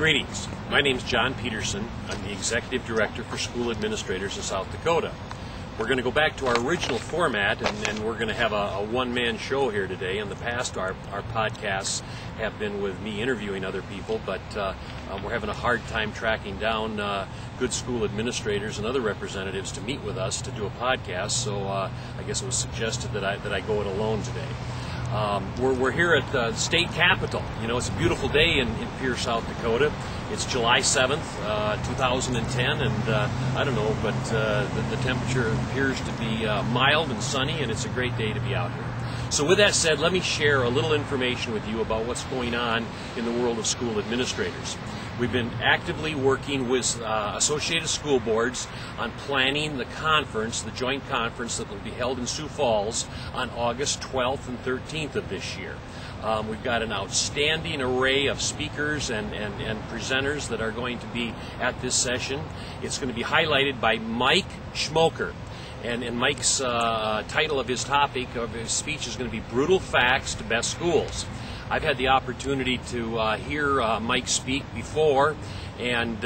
Greetings. My name is John Peterson. I'm the Executive Director for School Administrators in South Dakota. We're going to go back to our original format, and we're going to have a one-man show here today. In the past, our podcasts have been with me interviewing other people, but we're having a hard time tracking down good school administrators and other representatives to meet with us to do a podcast, so I guess it was suggested that I go it alone today. We're here at the state capitol. You know, it's a beautiful day in Pierce, South Dakota. It's July 7th, 2010, and I don't know, but the temperature appears to be mild and sunny, and it's a great day to be out here. So with that said, let me share a little information with you about what's going on in the world of school administrators. We've been actively working with Associated School Boards on planning the conference, the joint conference that will be held in Sioux Falls on August 12th and 13th of this year. We've got an outstanding array of speakers and presenters that are going to be at this session. It's going to be highlighted by Mike Schmoker. And Mike's title of his topic of his speech is going to be Brutal Facts to Best Schools. I've had the opportunity to hear Mike speak before, and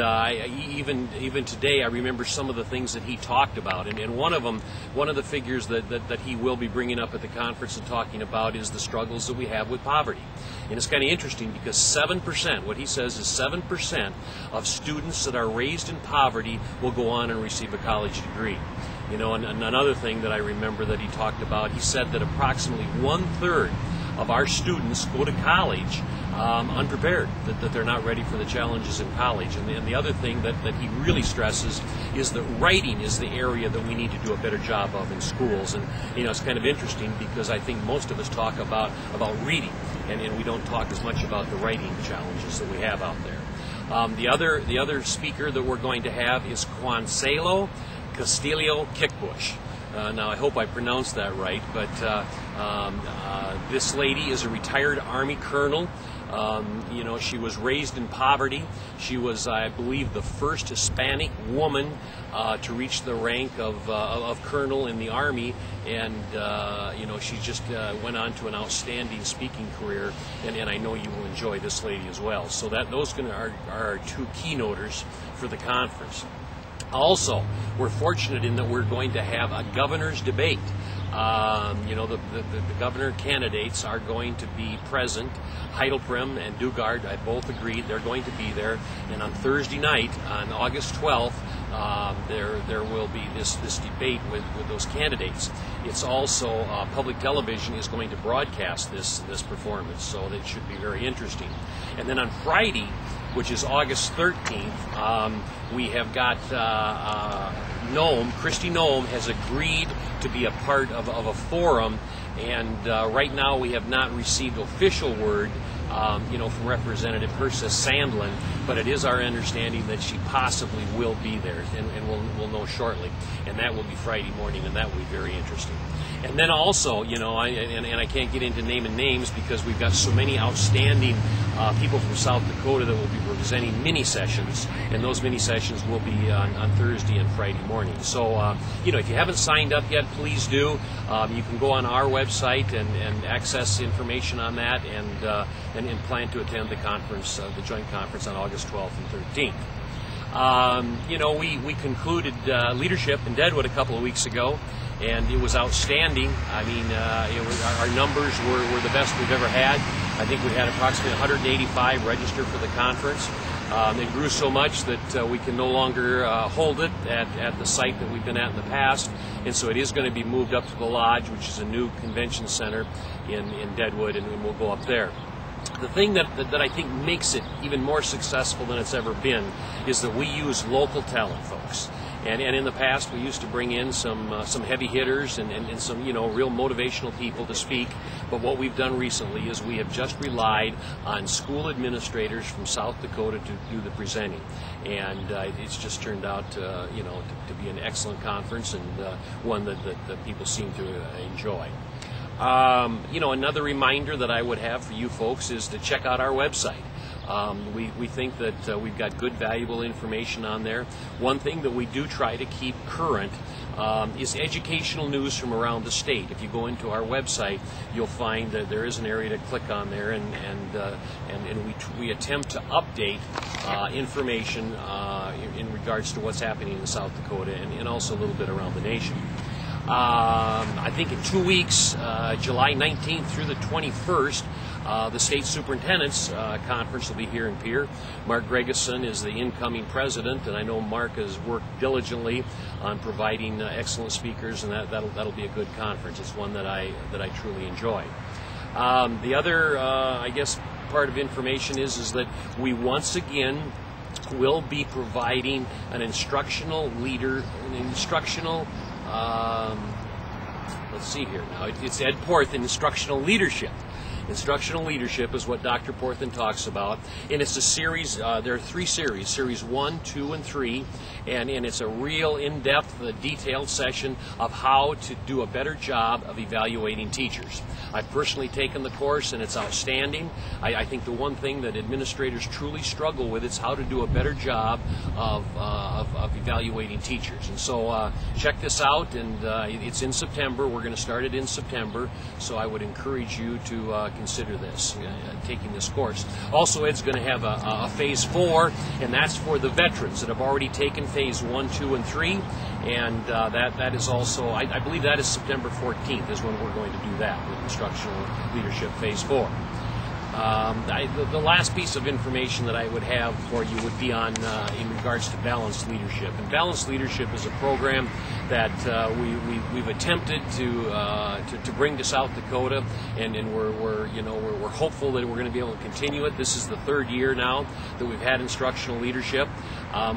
even today I remember some of the things that he talked about. And one of the figures that he will be bringing up at the conference and talking about is the struggles that we have with poverty. And it's kind of interesting because 7%, what he says is 7% of students that are raised in poverty will go on and receive a college degree. You know, and another thing that I remember that he talked about, he said that approximately 1/3 of our students go to college unprepared, that they're not ready for the challenges in college. And the other thing that he really stresses is that writing is the area that we need to do a better job of in schools. And, you know, it's kind of interesting because I think most of us talk about reading, and we don't talk as much about the writing challenges that we have out there. The other speaker that we're going to have is Quanselo Castillo Kickbush. Now, I hope I pronounced that right, but this lady is a retired Army colonel. You know, she was raised in poverty. She was, I believe, the first Hispanic woman to reach the rank of colonel in the Army, and you know, she just went on to an outstanding speaking career, and I know you will enjoy this lady as well. So those are our two keynoters for the conference. Also, we're fortunate in that we're going to have a governor's debate. You know, the governor candidates are going to be present. Heidelprim and Dugard, I both agreed they're going to be there. And on Thursday night, on August 12th, there will be this debate with those candidates. It's also public television is going to broadcast this performance, so that should be very interesting. And then on Friday, which is August 13th, we have got Kristi Noem has agreed to be a part of a forum, and right now we have not received official word you know, from Representative Hersa Sandlin, but it is our understanding that she possibly will be there, and we'll know shortly. And that will be Friday morning, and that will be very interesting. And then also, you know, I can't get into naming names because we've got so many outstanding people from South Dakota that will be presenting mini sessions, and those mini sessions will be on Thursday and Friday morning. So, you know, if you haven't signed up yet, please do. You can go on our website and access information on that, and plan to attend the conference, the joint conference on August 12th and 13th. You know, we concluded leadership in Deadwood a couple of weeks ago, and it was outstanding. I mean, our numbers were the best we've ever had. I think we had approximately 185 register for the conference. It grew so much that we can no longer hold it at the site that we've been at in the past, and so it is going to be moved up to the Lodge, which is a new convention center in Deadwood, and we'll go up there. The thing that I think makes it even more successful than it's ever been is that we use local talent, folks. And in the past, we used to bring in some heavy hitters and some, you know, real motivational people to speak. But what we've done recently is we have just relied on school administrators from South Dakota to do the presenting. And it's just turned out, you know, to be an excellent conference, and one that people seem to enjoy. You know, another reminder that I would have for you folks is to check out our website. We think that we've got good, valuable information on there. One thing that we do try to keep current is educational news from around the state. If you go into our website, you'll find that there is an area to click on there, and we attempt to update information in regards to what's happening in South Dakota and also a little bit around the nation. I think in 2 weeks, July 19th through the 21st, the State Superintendent's Conference will be here in Pierre. Mark Gregerson is the incoming president, and I know Mark has worked diligently on providing excellent speakers, and that'll be a good conference. It's one that I truly enjoy. The other, I guess, part of information is that we once again will be providing an instructional let's see here now. It's Ed Porthen, instructional leadership. Instructional leadership is what Dr. Porthen talks about, and it's a series. There are 3 series: Series 1, 2, and 3, and it's a real in-depth, detailed session of how to do a better job of evaluating teachers. I've personally taken the course, and it's outstanding. I think the one thing that administrators truly struggle with is how to do a better job of evaluating teachers. And so check this out, and it's in September. We're going to start it in September, so I would encourage you to consider this, taking this course. Also, Ed's going to have a Phase 4, and that's for the veterans that have already taken Phase 1, 2, and 3, and that is also, I believe that is September 14th is when we're going to do that with Instructional Leadership Phase 4. The last piece of information that I would have for you would be on in regards to Balanced Leadership. And Balanced Leadership is a program that we've attempted to bring to South Dakota, and we're hopeful that we're going to be able to continue it. This is the 3rd year now that we've had Instructional Leadership.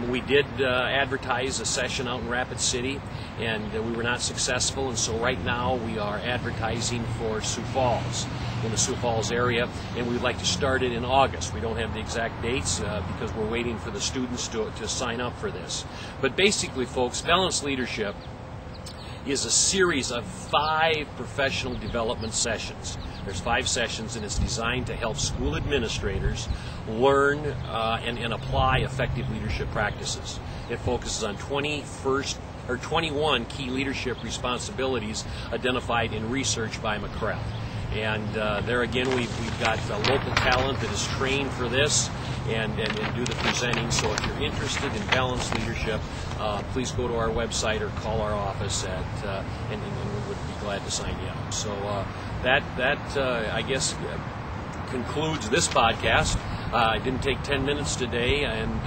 We did advertise a session out in Rapid City, and we were not successful, and so right now we are advertising for Sioux Falls, in the Sioux Falls area, and we'd like to start it in August. We don't have the exact dates because we're waiting for the students to sign up for this. But basically, folks, Balanced Leadership is a series of 5 professional development sessions. There's 5 sessions, and it's designed to help school administrators learn and apply effective leadership practices. It focuses on 21 key leadership responsibilities identified in research by McCrell. And there again, we've got local talent that is trained for this and do the presenting. So if you're interested in Balanced Leadership, please go to our website or call our office and we would be glad to sign you up. So that I guess concludes this podcast. It didn't take 10 minutes today, and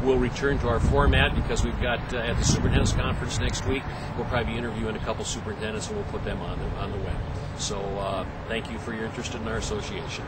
we'll return to our format because we've got at the Superintendent's Conference next week, we'll probably be interviewing a couple superintendents, and we'll put them on the web. So thank you for your interest in our association.